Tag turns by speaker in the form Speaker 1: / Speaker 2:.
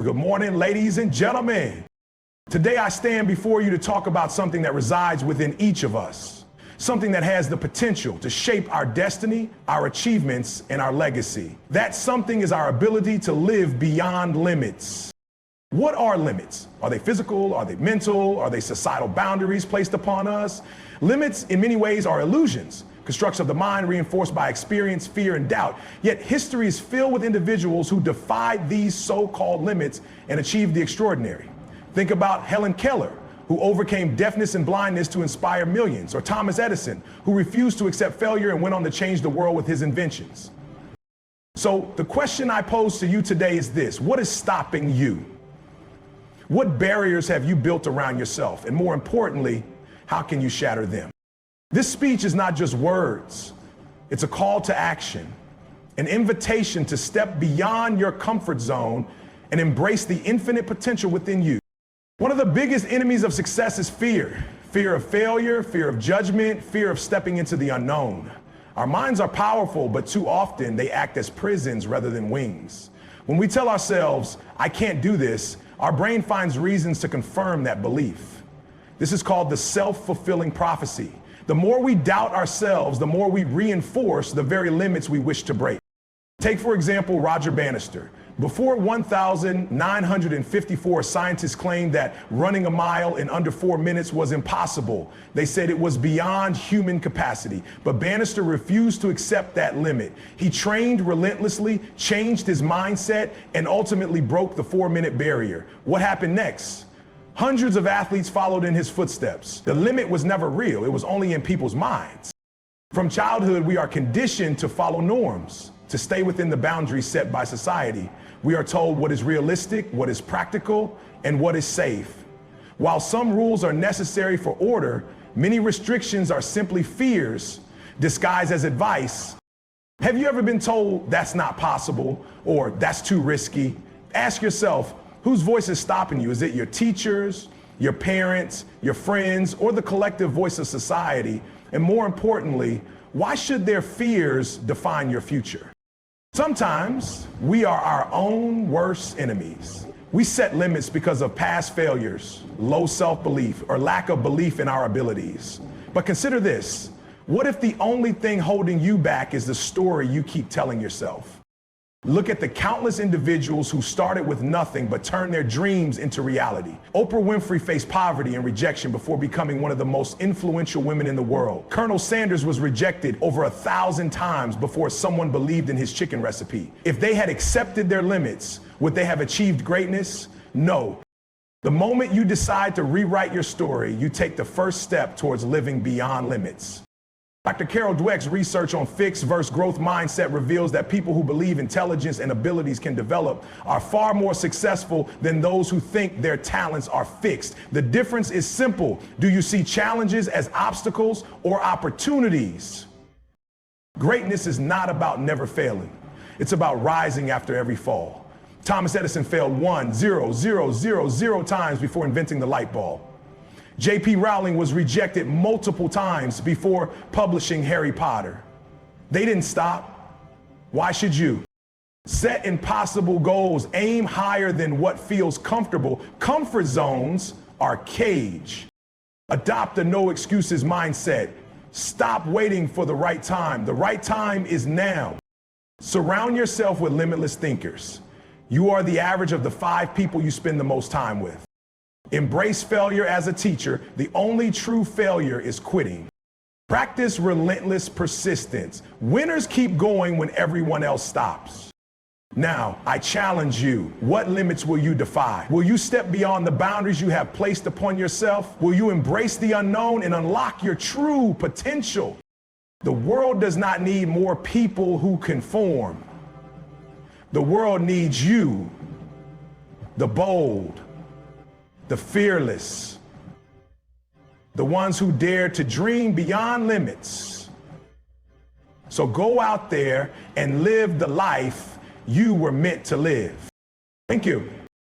Speaker 1: Good morning, ladies and gentlemen. Today I stand before you to talk about something that resides within each of us, something that has the potential to shape our destiny, our achievements, and our legacy. That something is our ability to live beyond limits. What are limits? Are they physical? Are they mental? Are they societal boundaries placed upon us? Limits, in many ways, are illusions, constructs of the mind reinforced by experience, fear, and doubt. Yet history is filled with individuals who defied these so-called limits and achieved the extraordinary. Think about Helen Keller, who overcame deafness and blindness to inspire millions, or Thomas Edison, who refused to accept failure and went on to change the world with his inventions. So the question I pose to you today is this: what is stopping you? What barriers have you built around yourself? And more importantly, how can you shatter them? This speech is not just words. It's a call to action, an invitation to step beyond your comfort zone and embrace the infinite potential within you. One of the biggest enemies of success is fear. Fear of failure, fear of judgment, fear of stepping into the unknown. Our minds are powerful, but too often they act as prisons rather than wings. When we tell ourselves, "I can't do this," our brain finds reasons to confirm that belief. This is called the self-fulfilling prophecy. The more we doubt ourselves, the more we reinforce the very limits we wish to break. Take, for example, Roger Bannister. Before 1,954 scientists claimed that running a mile in under 4 minutes was impossible. They said it was beyond human capacity. But Bannister refused to accept that limit. He trained relentlessly, changed his mindset, and ultimately broke the 4-minute barrier. What happened next? Hundreds of athletes followed in his footsteps. The limit was never real. It was only in people's minds. From childhood, we are conditioned to follow norms, to stay within the boundaries set by society. We are told what is realistic, what is practical, and what is safe. While some rules are necessary for order, many restrictions are simply fears disguised as advice. Have you ever been told that's not possible or that's too risky? Ask yourself, whose voice is stopping you? Is it your teachers, your parents, your friends, or the collective voice of society? And more importantly, why should their fears define your future? Sometimes we are our own worst enemies. We set limits because of past failures, low self-belief, or lack of belief in our abilities. But consider this: what if the only thing holding you back is the story you keep telling yourself? Look at the countless individuals who started with nothing but turned their dreams into reality. Oprah Winfrey faced poverty and rejection before becoming one of the most influential women in the world. Colonel Sanders was rejected over 1,000 times before someone believed in his chicken recipe. If they had accepted their limits, would they have achieved greatness? No. The moment you decide to rewrite your story, you take the first step towards living beyond limits. Dr. Carol Dweck's research on fixed versus growth mindset reveals that people who believe intelligence and abilities can develop are far more successful than those who think their talents are fixed. The difference is simple. Do you see challenges as obstacles or opportunities? Greatness is not about never failing. It's about rising after every fall. Thomas Edison failed 1,0,0,0,0 times before inventing the light bulb. J.P. Rowling was rejected multiple times before publishing Harry Potter. They didn't stop. Why should you? Set impossible goals. Aim higher than what feels comfortable. Comfort zones are cage. Adopt a no excuses mindset. Stop waiting for the right time. The right time is now. Surround yourself with limitless thinkers. You are the average of the 5 people you spend the most time with. Embrace failure as a teacher. The only true failure is quitting. Practice relentless persistence. Winners keep going when everyone else stops. Now, I challenge you. What limits will you defy? Will you step beyond the boundaries you have placed upon yourself? Will you embrace the unknown and unlock your true potential? The world does not need more people who conform. The world needs you, the bold, the fearless, the ones who dare to dream beyond limits. So go out there and live the life you were meant to live. Thank you.